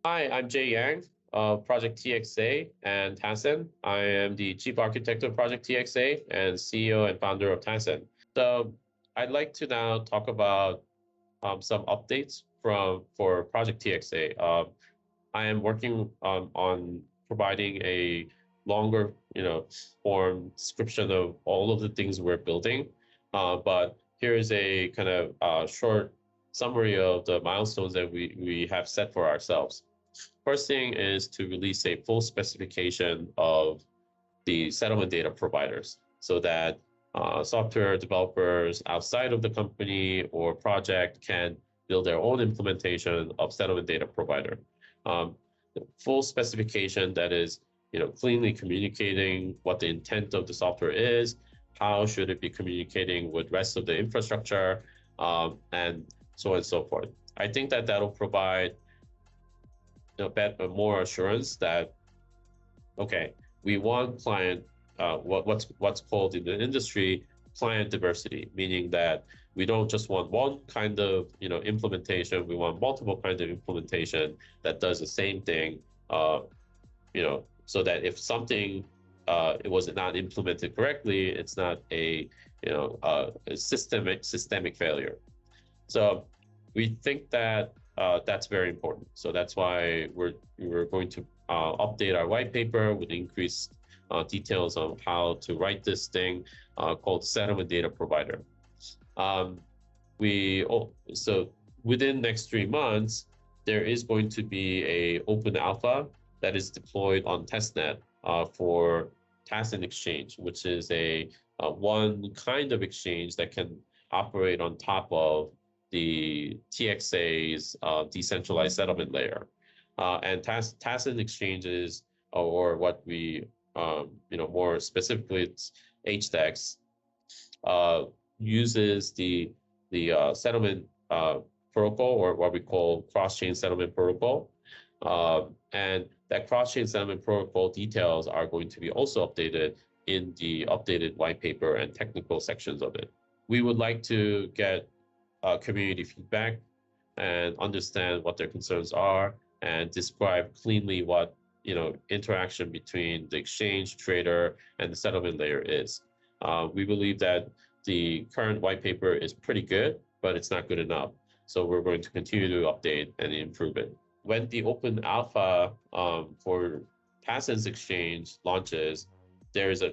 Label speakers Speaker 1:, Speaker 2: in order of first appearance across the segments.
Speaker 1: Hi, I'm Jae Yang of Project TXA and Tassen. I am the Chief Architect of Project TXA and CEO and founder of Tassen. So I'd like to now talk about some updates for Project TXA. I am working on providing a longer, form description of all of the things we're building. But here is a kind of short summary of the milestones that we have set for ourselves. First thing is to release a full specification of the settlement data providers so that software developers outside of the company or project can build their own implementation of settlement data provider. The full specification that is, cleanly communicating what the intent of the software is, how should it be communicating with rest of the infrastructure, and so on and so forth. I think that that'll provide more assurance that okay, we want client what's called in the industry client diversity, meaning that we don't just want one kind of implementation. We want multiple kinds of implementation that does the same thing. So that if something it was not implemented correctly, it's not a systemic failure. So we think that that's very important. So that's why we're going to update our white paper with increased details on how to write this thing called settlement data provider. So within next 3 months, there is going to be a open alpha that is deployed on testnet for Tassen Exchange, which is a one kind of exchange that can operate on top of the TXA's decentralized settlement layer. And Tassen exchanges, or what we, more specifically, it's HDEX, uses the settlement protocol, or what we call cross-chain settlement protocol. And that cross-chain settlement protocol details are going to be also updated in the updated white paper and technical sections of it. We would like to get community feedback and understand what their concerns are and describe cleanly what interaction between the exchange trader and the settlement layer is. We believe that the current white paper is pretty good, but it's not good enough. So we're going to continue to update and improve it. When the open alpha for Tassen's exchange launches, there is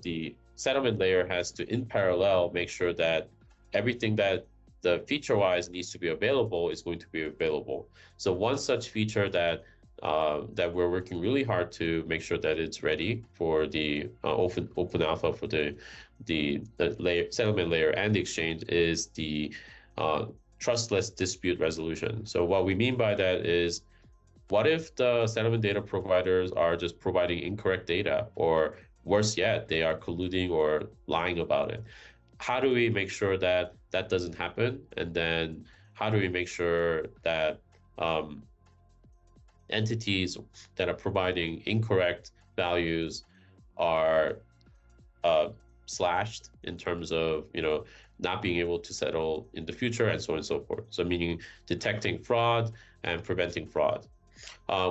Speaker 1: the settlement layer has to, in parallel, make sure that everything that the feature-wise needs to be available is going to be available. So one such feature that we're working really hard to make sure that it's ready for the open alpha for the layer, settlement layer and the exchange is the trustless dispute resolution. So what we mean by that is, what if the settlement data providers are just providing incorrect data, or worse yet, they are colluding or lying about it? How do we make sure that that doesn't happen? And then how do we make sure that entities that are providing incorrect values are slashed in terms of not being able to settle in the future, and so on and so forth. So meaning detecting fraud and preventing fraud.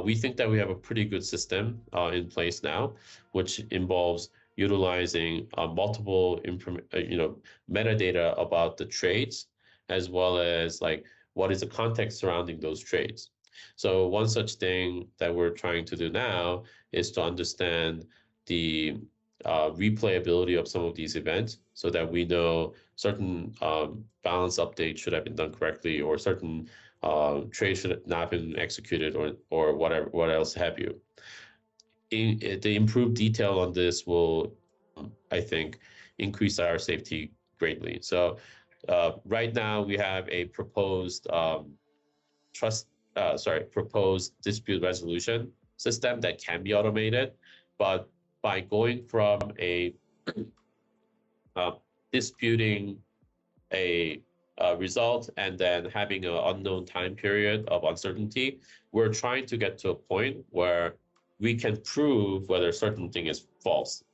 Speaker 1: We think that we have a pretty good system in place now, which involves utilizing multiple metadata about the trades, as well as like what is the context surrounding those trades. So one such thing that we're trying to do now is to understand the replayability of some of these events, so that we know certain balance updates should have been done correctly, or certain trades should not have been executed, or whatever, what else have you. The improved detail on this will, I think, increase our safety greatly. So right now we have a proposed proposed dispute resolution system that can be automated, but by going from a disputing a result and then having an unknown time period of uncertainty, we're trying to get to a point where we can prove whether a certain thing is false,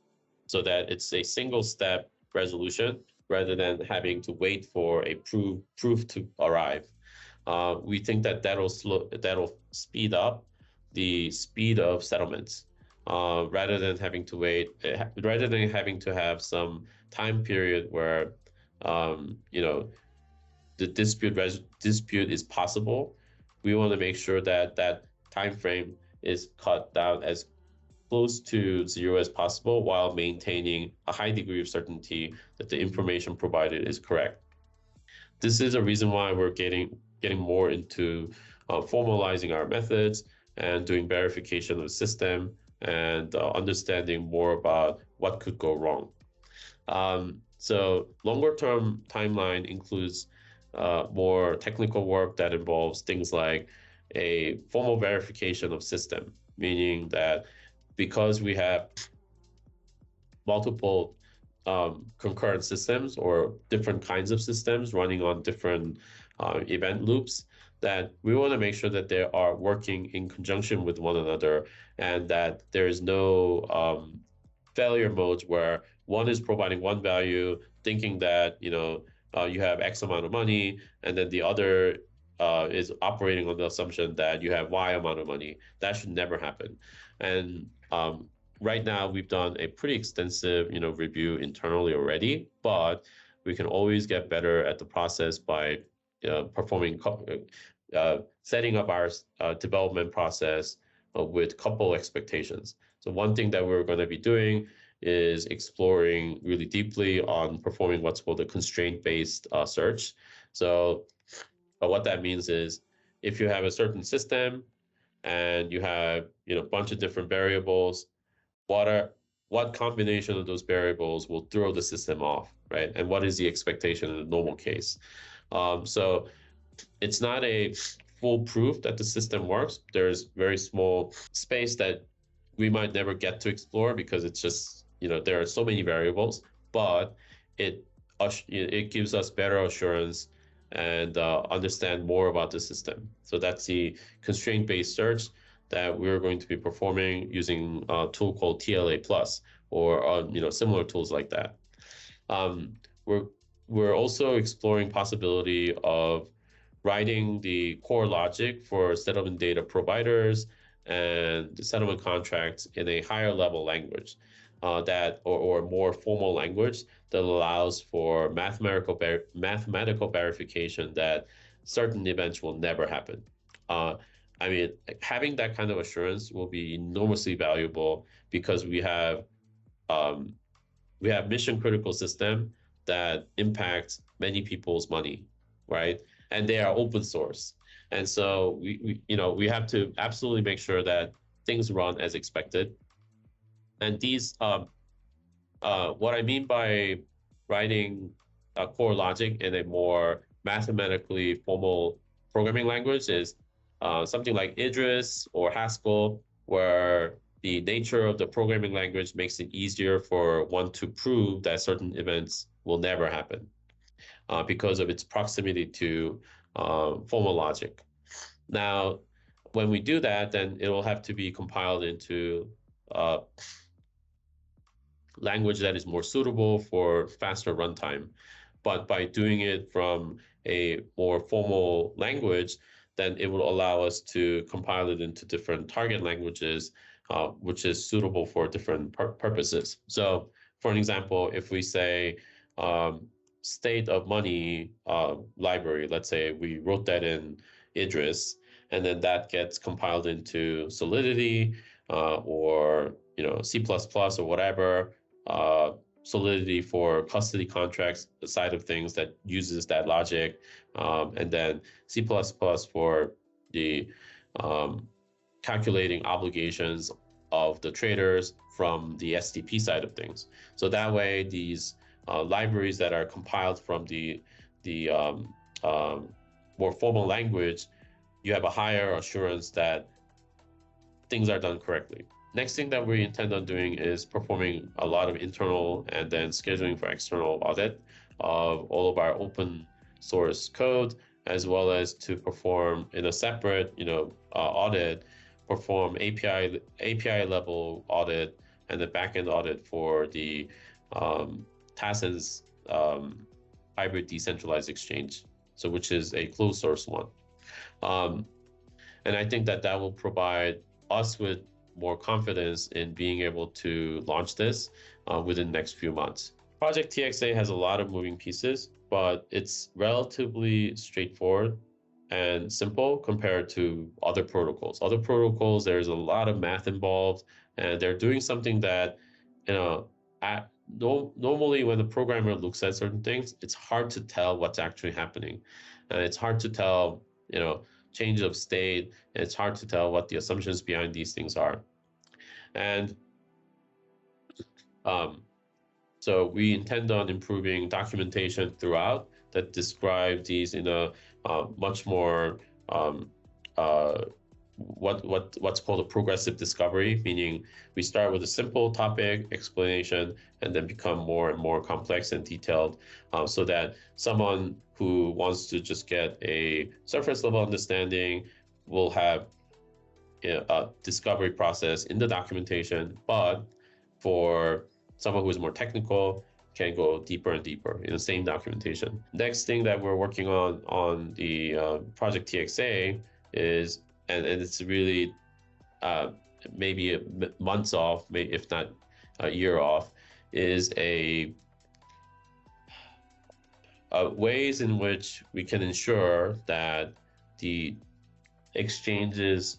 Speaker 1: so that it's a single step resolution rather than having to wait for a proof to arrive. We think that that'll speed up the speed of settlements, rather than having to have some time period where you know the dispute is possible. We want to make sure that that time frame is cut down as close to zero as possible while maintaining a high degree of certainty that the information provided is correct. This is a reason why we're getting more into formalizing our methods and doing verification of the system and understanding more about what could go wrong. So longer term timeline includes more technical work that involves things like a formal verification of system, meaning that because we have multiple concurrent systems or different kinds of systems running on different event loops, that we want to make sure that they are working in conjunction with one another and that there is no failure modes where one is providing one value, thinking that you have X amount of money, and then the other is operating on the assumption that you have Y amount of money. That should never happen. And right now, we've done a pretty extensive review internally already, but we can always get better at the process by setting up our development process with couple expectations. So one thing that we're going to be doing is exploring really deeply on performing what's called a constraint-based search. So what that means is if you have a certain system and you have a bunch of different variables, what combination of those variables will throw the system off, right? And what is the expectation in a normal case? So it's not a full proof that the system works. There's very small space that we might never get to explore because it's just there are so many variables, but it gives us better assurance and understand more about the system. So that's the constraint-based search that we're going to be performing using a tool called TLA Plus or similar tools like that. We're also exploring possibility of writing the core logic for settlement data providers and the settlement contracts in a higher level language or more formal language that allows for mathematical verification that certain events will never happen. I mean, having that kind of assurance will be enormously valuable because we have mission critical system that impacts many people's money, right? And they are open source. And so we have to absolutely make sure that things run as expected. And these, what I mean by writing core logic in a more mathematically formal programming language is something like Idris or Haskell, where the nature of the programming language makes it easier for one to prove that certain events will never happen because of its proximity to formal logic. Now, when we do that, then it will have to be compiled into language that is more suitable for faster runtime. But by doing it from a more formal language, then it will allow us to compile it into different target languages, which is suitable for different purposes. So for an example, if we say state of money library, let's say we wrote that in Idris, and then that gets compiled into Solidity or C++ or whatever, Solidity for custody contracts, the side of things that uses that logic, and then C++ for the calculating obligations of the traders from the SDP side of things. So that way, these libraries that are compiled from the more formal language, you have a higher assurance that things are done correctly. Next thing that we intend on doing is performing a lot of internal and then scheduling for external audit of all of our open source code, as well as to perform in a separate, audit, perform API level audit and the backend audit for the TASN's hybrid decentralized exchange, so which is a closed source one. Um, and I think that that will provide us with more confidence in being able to launch this within the next few months. Project TXA has a lot of moving pieces, but it's relatively straightforward and simple compared to other protocols. Other protocols, there's a lot of math involved, and they're doing something that, you know, normally when the programmer looks at certain things, it's hard to tell what's actually happening. And it's hard to tell, change of state, and it's hard to tell what the assumptions behind these things are. And um, so we intend on improving documentation throughout that describe these in a much more um, uh, what's called a progressive discovery, meaning we start with a simple topic explanation and then become more and more complex and detailed, so that someone who wants to just get a surface level understanding will have a discovery process in the documentation, but for someone who is more technical can go deeper and deeper in the same documentation. Next thing that we're working on the Project TXA is, and it's really maybe months off, if not a year off, is ways in which we can ensure that the exchanges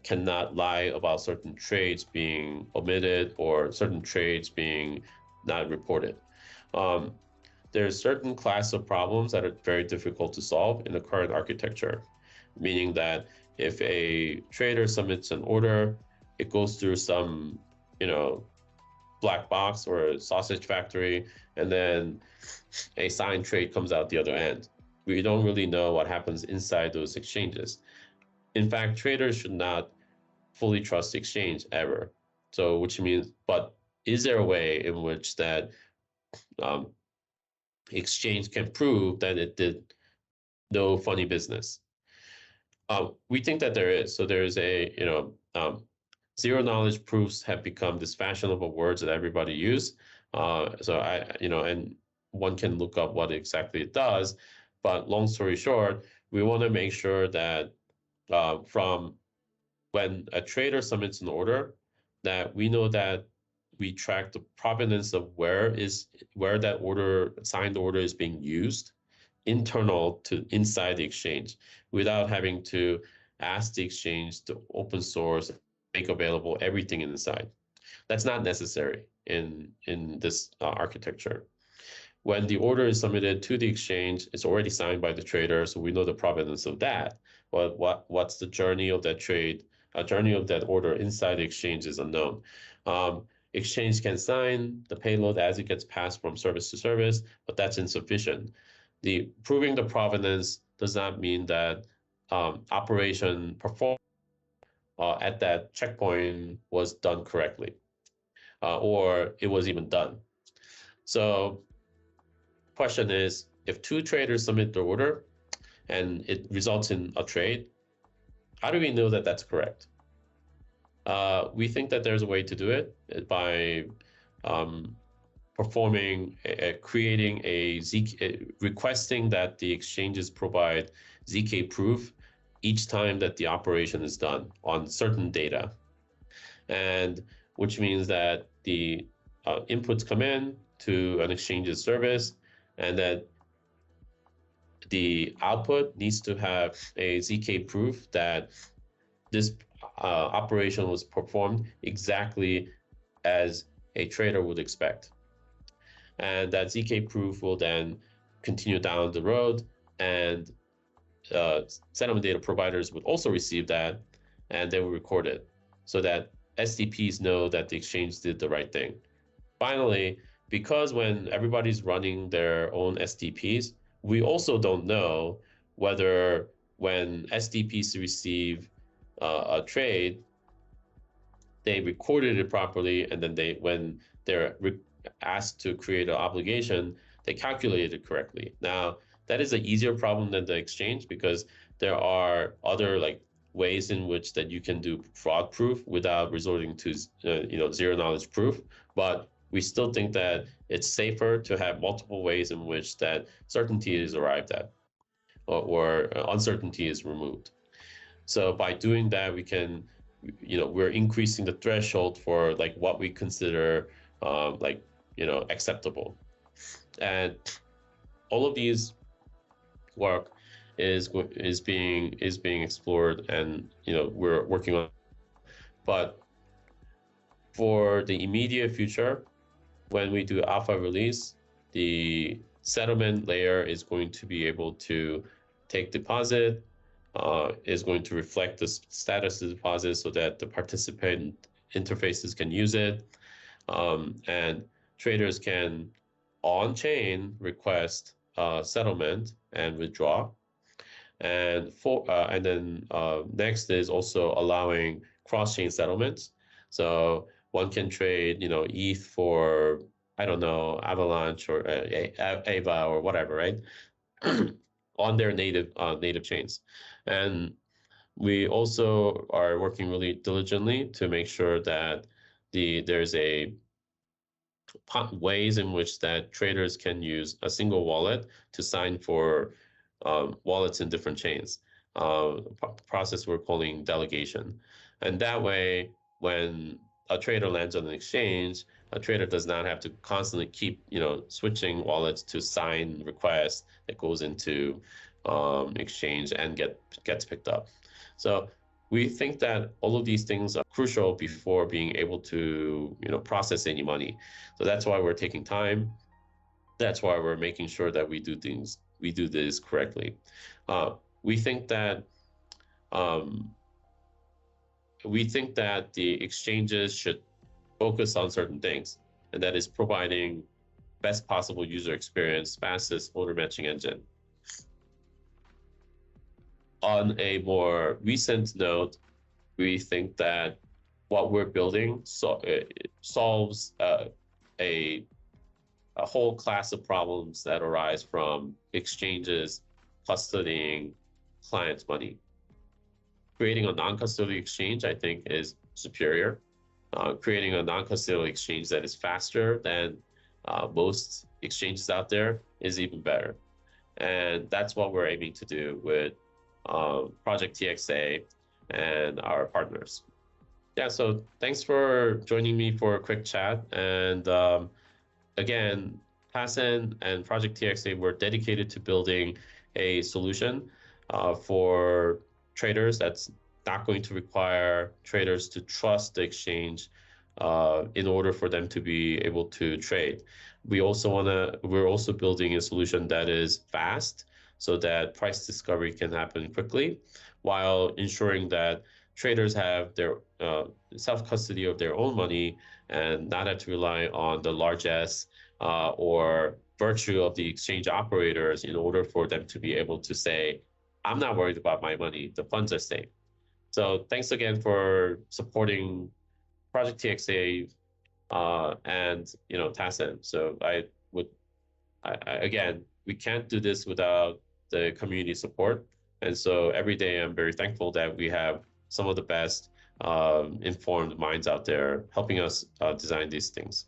Speaker 1: cannot lie about certain trades being omitted or certain trades being not reported. Um, there's certain class of problems that are very difficult to solve in the current architecture, meaning that if a trader submits an order, it goes through some, black box or a sausage factory, and then a signed trade comes out the other end. We don't really know what happens inside those exchanges. In fact, traders should not fully trust the exchange ever. So, which means, but is there a way in which that um, exchange can prove that it did no funny business? We think that there is. So there is zero knowledge proofs have become this fashionable words that everybody use. And one can look up what exactly it does. But long story short, we want to make sure that from when a trader submits an order, that we know that we track the provenance of where that signed order is being used internal to inside the exchange without having to ask the exchange to open source, make available everything inside. That's not necessary in this architecture. When the order is submitted to the exchange, it's already signed by the trader, so we know the provenance of that. But what's the journey of that trade? A journey of that order inside the exchange is unknown. Exchange can sign the payload as it gets passed from service to service, but that's insufficient. The proving the provenance does not mean that operation performed at that checkpoint was done correctly, or it was even done. So question is, if two traders submit their order and it results in a trade, how do we know that that's correct? We think that there's a way to do it by creating requesting that the exchanges provide ZK proof each time that the operation is done on certain data. And which means that the inputs come in to an exchange's service, and that the output needs to have a ZK proof that this operation was performed exactly as a trader would expect. And that ZK proof will then continue down the road, and settlement data providers would also receive that, and they will record it so that SDPs know that the exchange did the right thing. Finally, because when everybody's running their own SDPs, we also don't know whether when SDPs receive a trade, they recorded it properly, and then when they're asked to create an obligation, they calculated it correctly. Now, that is an easier problem than the exchange, because there are other ways in which that you can do fraud proof without resorting to zero knowledge proof. But we still think that it's safer to have multiple ways in which that certainty is arrived at. or uncertainty is removed. So by doing that, we can, we're increasing the threshold for like what we consider like, acceptable. And all of these work is being explored, and we're working on. But for the immediate future, when we do alpha release, the settlement layer is going to be able to take deposit, is going to reflect the status of the deposit so that the participant interfaces can use it, and traders can on-chain request settlement and withdraw. And then next is also allowing cross-chain settlements. So one can trade, ETH for, I don't know, Avalanche or Ava or whatever, right? On their native chains. And we also are working really diligently to make sure that there's ways in which that traders can use a single wallet to sign for wallets in different chains. Process we're calling delegation. And that way, when a trader lands on an exchange, a trader does not have to constantly keep, switching wallets to sign requests that goes into exchange and gets picked up. So we think that all of these things are crucial before being able to, process any money. So that's why we're taking time. That's why we're making sure that we do this correctly. We think that um, the exchanges should focus on certain things, and that is providing best possible user experience, fastest order matching engine. On a more recent note, we think that what we're building solves a whole class of problems that arise from exchanges custodying clients' money. Creating a non-custodial exchange, I think, is superior. Creating a non-custodial exchange that is faster than most exchanges out there is even better. And that's what we're aiming to do with Project TXA and our partners. Yeah, so thanks for joining me for a quick chat. And again, Hassan and Project TXA were dedicated to building a solution for traders that's not going to require traders to trust the exchange in order for them to be able to trade. We're also building a solution that is fast so that price discovery can happen quickly while ensuring that traders have their self-custody of their own money and not have to rely on the largesse or virtue of the exchange operators in order for them to be able to say, I'm not worried about my money, the funds are safe. So thanks again for supporting Project TXA and Tassin. So again, we can't do this without the community support. And so every day I'm very thankful that we have some of the best informed minds out there helping us design these things.